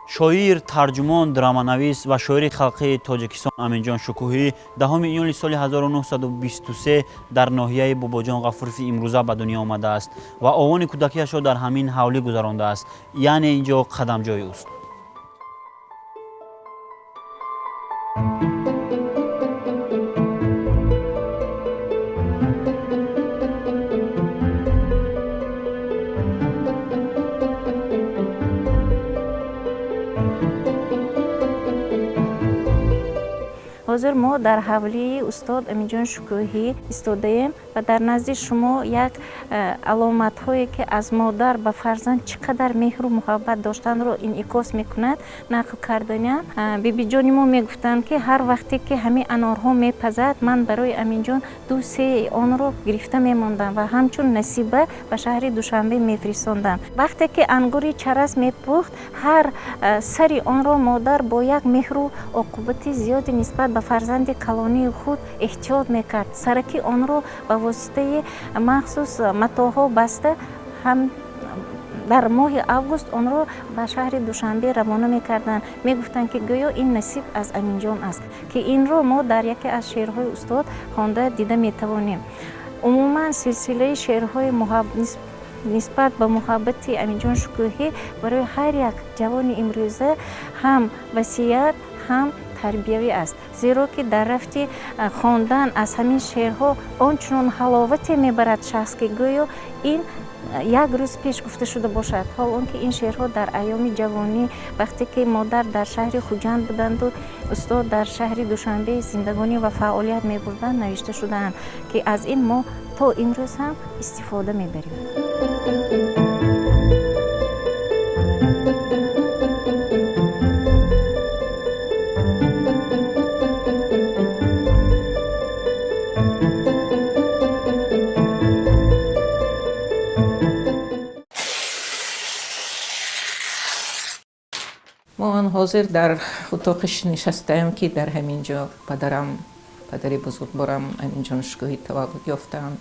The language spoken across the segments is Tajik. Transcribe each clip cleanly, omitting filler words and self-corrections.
شاعر، ترجمان، درامانویس و شاعر خلقی تاجیکستان امینجان شکوهی 10 ایونی سال 1923 در ناحیه باباجان غفوری امروزه به دنیا آمده است و آوان کودکیش را در همین حولی گذرانده است، یعنی اینجا قدمجوی است. حاضر ما در حوالی استاد امینجان شکوهی ایستاده‌ایم و در نزد شما یک علامت هایی که از مادر به فرزند چقدر مهر و محبت داشتن رو انعکاس میکند نقل کردیم. بیبی جان ما میگفتند که هر وقتی که همین انارها میپزد من برای امینجان 2-3 آن رو گرفته میماندم و همچون نصیبه به شهر دوشنبه میفرستاندم. وقتی که انگوری چرس میپخت هر سری آن را مادر با یک مهر و عقوبت زیادی نسبت به فرزند کلانی خود احتیاط میکرد. سرکی آن را به واسطه مخصوص متاها بسته هم در ماه اوگوست آن را به شهر دوشنبه روانه میکردند. میگفتند که گویا این نصیب از امینجان است که این را ما در یکی از شعرهای استاد خوانده دیده میتوانیم. عموما سلسله شعرهای نسبت به محبت امینجان شکوهی برای هر یک جوان امروزه هم وصیت هم تربیوی است، زیرا که در رفت خواندن از همین شعرها آنچنان حلاوت میبرد شخص که گویا این یک روز پیش گفته شده باشد. حال آنکه این شعرها در ایام جوانی وقتی که مادر در شهر خوجند بودند و استاد در شهر دوشنبه زندگانی و فعالیت میبردند نوشته شدند که از این ما تا امروز هم استفاده میبریم. ما حاضر در اتاقش نشستیم که در همینجا پدر بزرگوارم امینجان شکوهی تولد یافتند،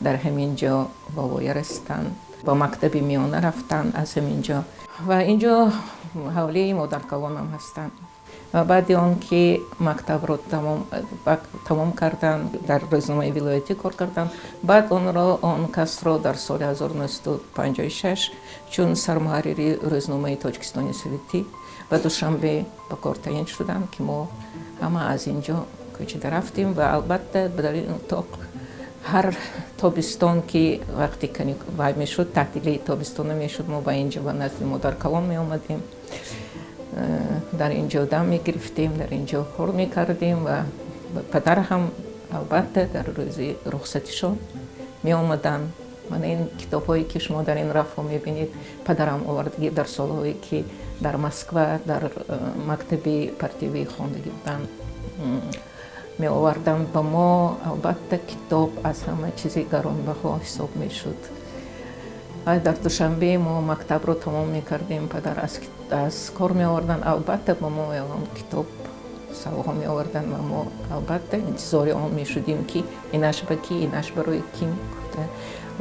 در همینجا بابای رستند، با مکتب میانه رفتند از همینجا و اینجا حولی مادر کلانم هستند. و بعد آن که مکتب رو تمام کردن در روزنامه ولایتی کار کردن، بعد آن کس را در سال 1956 چون سرمحرری روزنامه تاجیکستانی سوویتی و دوشنبه به کار تعیین شدند که ما همه از اینجا کوچیده رفتیم و البته در این اتاق هر تابستان که وقتی کنی وای میشد تعطیلی تابستان میشد ما با اینجا و نزد مادر کلان می آمدیم، در اینجا دم می گرفتیم، در اینجا کار می کردیم و پدر هم البته در روز رخصتیشان می آمدن. من این کتاب هایی که شما در این رفت می بینید پدرم آوردگی در سالهایی که در مسکو در مکتب پرتیوی خواندگی بودن می آوردن با ما. البته کتاب از همه چیزی گرانبها حساب می شد. در دوشنبه ما مکتب رو تمام می کردیم، پدر از کار می آوردن، البته با ما کتاب سوها می آوردن و ما البته انتظار آن می شدیم که اینش بکی، اینش برای کی گفته.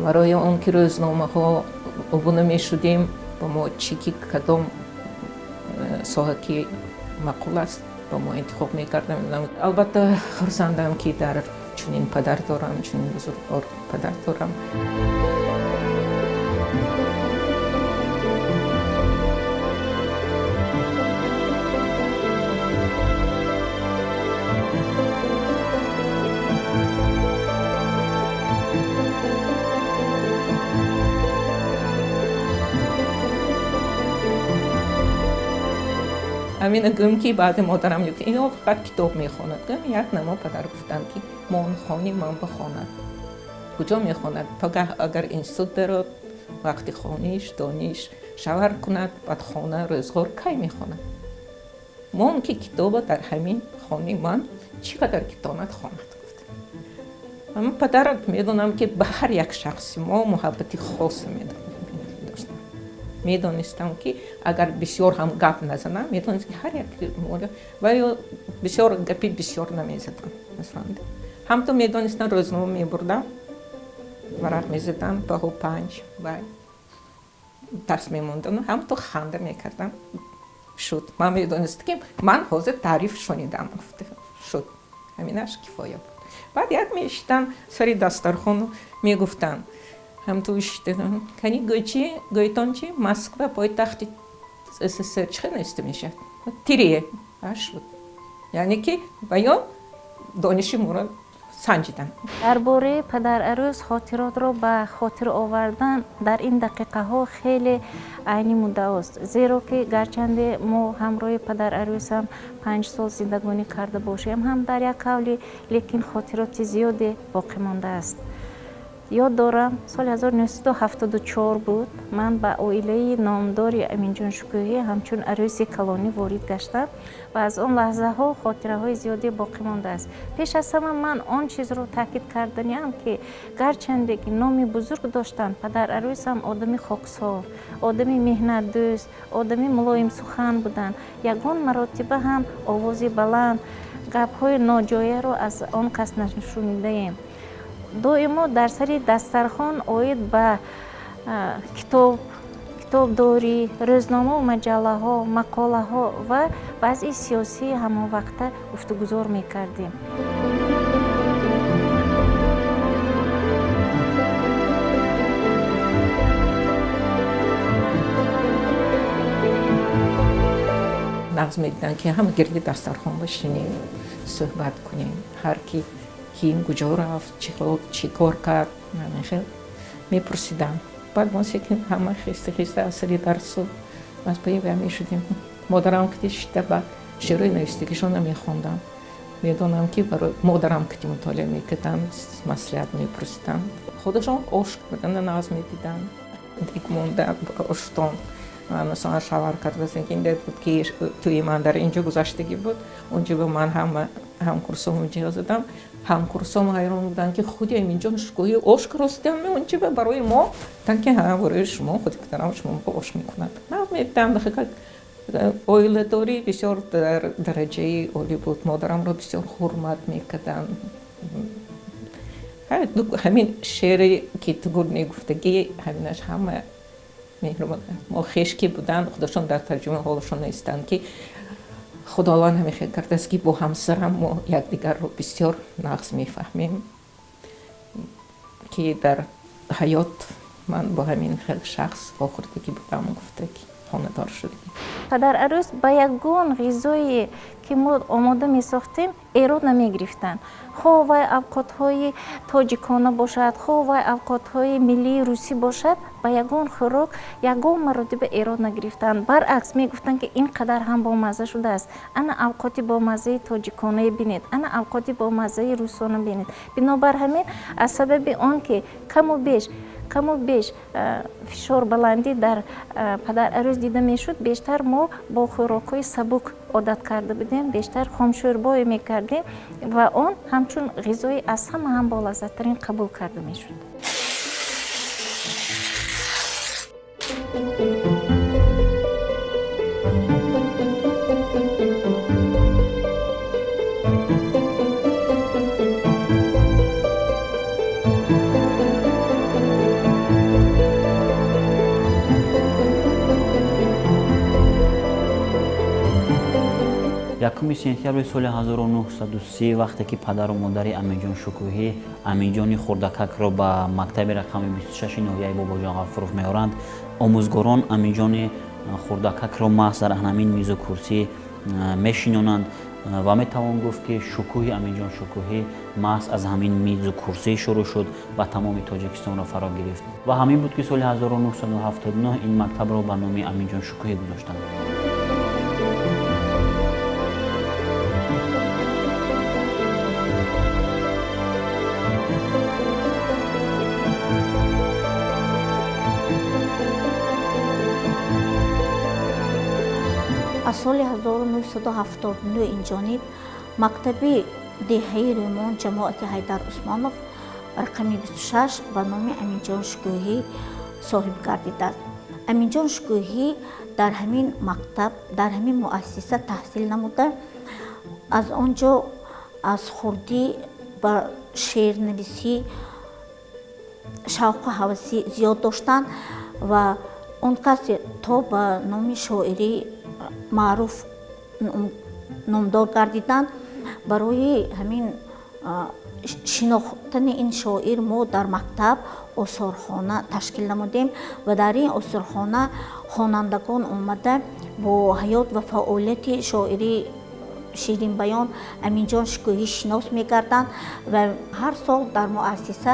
برای آن که روزنامه ها عبونه می شدیم با ما چیکی کدام ساحه که مقول است با ما انتخاب می کردیم. البته خرسندم که در چنین پدر دارم، چنین بزرگوار پدر دارم. همین گم که بعد مادرم میگه اینا فقط کتاب میخواند. گم یک نما پدر گفتن که من خانی من بخواند. کجا میخواند؟ اگر انستیتوت برود وقتی خانیش دانش شوهر کند بعد خانه روزگار کی میخواند؟ من که کتاب در همین خانه من چقدر که تاند خواند گفت. من پدر میدونم که به هر یک شخص ما محبتی خاص میدونستم که اگر بسیار هم گپ نزنم میدونستم که هر یک مورد و بسیار گپی بسیار نمیزدم مثلا ҳамто медонистан рӯзнома мебурдам варақ мезидам баҳу 5 ва дарс мемондам ҳамто ханда мекардам шуд ман медонистам ки ман ҳозир таъриф шунидам гуфта шуд ҳаминаш кифоя буд баъд як мешитан сари дастархону мегуфтанд ҳамто ишитадам кани гӯйтон чи Москва пойтахти СССР чӣ неста мешавад тирие шуд яъне ки баён дониши моро санҷидан дар бораи падарарӯз хотиротро ба хотир овардан дар ин дақиқаҳо хеле айни муддаост зеро ки гарчанде мо ҳамроҳи падарарӯзам 5 сол зиндагонӣ карда бошем ҳам дар як қавле лекин хотироти зиёде боқӣ мондааст ёд дорам соли 1974 буд ман ба оилаи номдори Аминҷон Шукуҳӣ ҳамчун арӯси калонӣ ворид гаштам ва аз он лаҳзаҳо хотираҳои зиёде боқӣ мондааст пеш аз ҳама ман он чизро таъкид карданиам ки гарчанде ки номи бузург доштанд падарарӯсам одами хоксор одами меҳнатдӯст одами мулоимсухан буданд ягон маротиба ҳам овози баланд гапҳои ноҷояро аз он кас нашунидаем доимо дар сари дастархон оид ба китобдорӣ рӯзномаву маҷаллаҳо мақолаҳо ва вазъи сиёсии ҳамонвақта гуфтугузор мекардем нағз медидан ки ҳама гирди дастархон бошинем суҳбат кунем ҳар ки ин куҷо рафт чӣ кор кард мепурсидам баъд монсе ки ҳама хиста хиста аз сари дарсу аз паи мешудем модарам кити шида ба шеърои навистагишона мехондам медонам ки барои модарам кити мутолиа мекарданд маслиҳат мепурсиданд худашон ошк буданда нағз медиданд дик монда оштон مثلا شاور کرده زنگینده بود که توی من در اینجا گذشتگی بود اونجا به من هم کورسوم جهاز دادم هم کورسوم حیران بودن که خودی امینجان شکوهی عشق رستم اونجا برای ما تا که هم برای شما خودی کترم شما با عشق میکنند من میدم دقیقا اویل داری بسیار در درجه اولی بود مادرم رو بسیار حرمت میکردن همین شعری که تو گفت نگفتگی همینش همه ما خشکی بودن خودشون در ترجمه حالشون نیستن که خداوند همیشه کرده است که با همسرم ما یکدیگر رو بسیار نقص میفهمیم که در حیات من با همین شخص واخوردگی بودم و گفته که خانه دار شدیم падарарӯз ба ягон ғизое ки мо омода месохтем эрод намегирифтанд хоҳ вай авқотҳои тоҷикона бошад хоҳ вай авқотҳои миллии русӣ бошад ба ягон хӯрок ягон маротиба эрод нагирифтанд баръакс мегуфтанд ки ин қадар ҳам бомазза шудааст ана авқоти бомаззаи тоҷиконае бинед ана авқоти бомаззаи русона бинед бинобар ҳамин аз сабаби он ки каму беш фишорбаландӣ дар падарарӯз дида мешуд бештар мо бо хӯрокҳои сабук одат карда будем бештар хомшӯрбое мекардем ва он ҳамчун ғизои аз ҳама ҳам болаззаттарин қабул карда мешуд якуми сентябри соли 1930 вақте ки падару модари Аминҷон Шукуҳӣ Аминҷони хурдакакро ба мактаби рақами 26 ноҳияи Бобоҷон Ғафуров меоранд омӯзгорон Аминҷони хурдакакро маҳз дар ҳамин мизу курсӣ мешинонанд ва метавон гуфт ки шукӯҳи Аминҷон Шукуҳӣ маҳз аз ҳамин мизу курсӣ шурӯъ шуд ва тамоми Тоҷикистонро фаро гирифт ва ҳамин буд ки соли 1979 ин мактабро ба номи Аминҷон Шукуҳӣ гузоштанд аз соли 1979 инҷониб мактаби деҳаи Ремон ҷамоати Ҳайдар Усмонов рақами 26 ба номи Аминҷон Шукуҳӣ соҳиб гардидааст. Аминҷон Шукуҳӣ дар ҳамин мактаб дар ҳамин муассиса таҳсил намуда аз он ҷо аз хурдӣ ба шеърнависӣ шавқу ҳаваси зиёд доштанд ва он касе то ба номи шоирӣ маъруф номдор гардиданд. барои ҳамин шинохтани ин шоир мо дар мактаб осорхона ташкил намудем ва дар ин осорхона хонандагон омада бо ҳаёт ва фаъолияти шоири ширинбаён Аминҷон Шукуҳӣ шинос мегарданд ва ҳар сол дар муассиса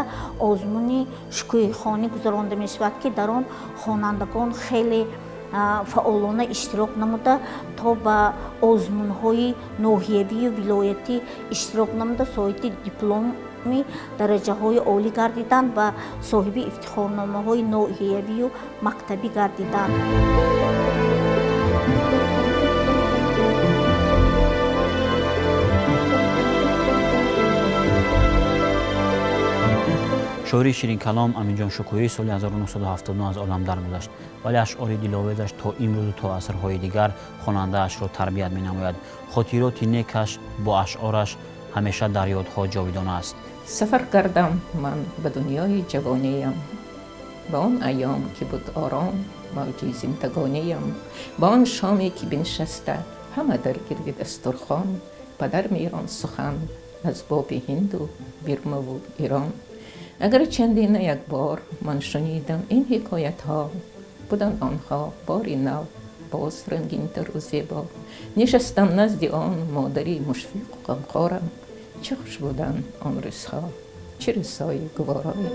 озмуни шукуҳихонӣ гузаронда мешавад ки дар он хонандагон хеле фаъолона иштирок намуда то ба озмунҳои ноҳиявию вилоятӣ иштирок намуда соҳиби дипломи дараҷаҳои олӣ гардиданд ва соҳиби ифтихорномаҳои ноҳиявию мактабӣ гардиданд. шоири ширинкалом Аминҷон Шукуҳӣ соли 1979 аз олам даргузашт, вале ашъори диловезаш то имрӯзу то асрҳои дигар хонандаашро тарбият менамояд. хотироти некаш бо ашъораш ҳамеша дар ёдҳо ҷовидон аст. сафар кардам ман ба дунёи ҷавониям, ба он айём ки буд ором мавҷи зиндагониям, ба он шоме ки бинишаста ҳама дар гирди дастурхон падар меёрон сухан аз боби ҳинду бирмаву ирон. агар чандина як бор ман шунидам ин ҳикоятҳо, буданд онҳо бори нав боз рангинтару зебо. нишастам назди он модари мушфиқу ғамхорам, чӣ хуш буданд он рӯзҳо, чӣ рӯзҳои гуворои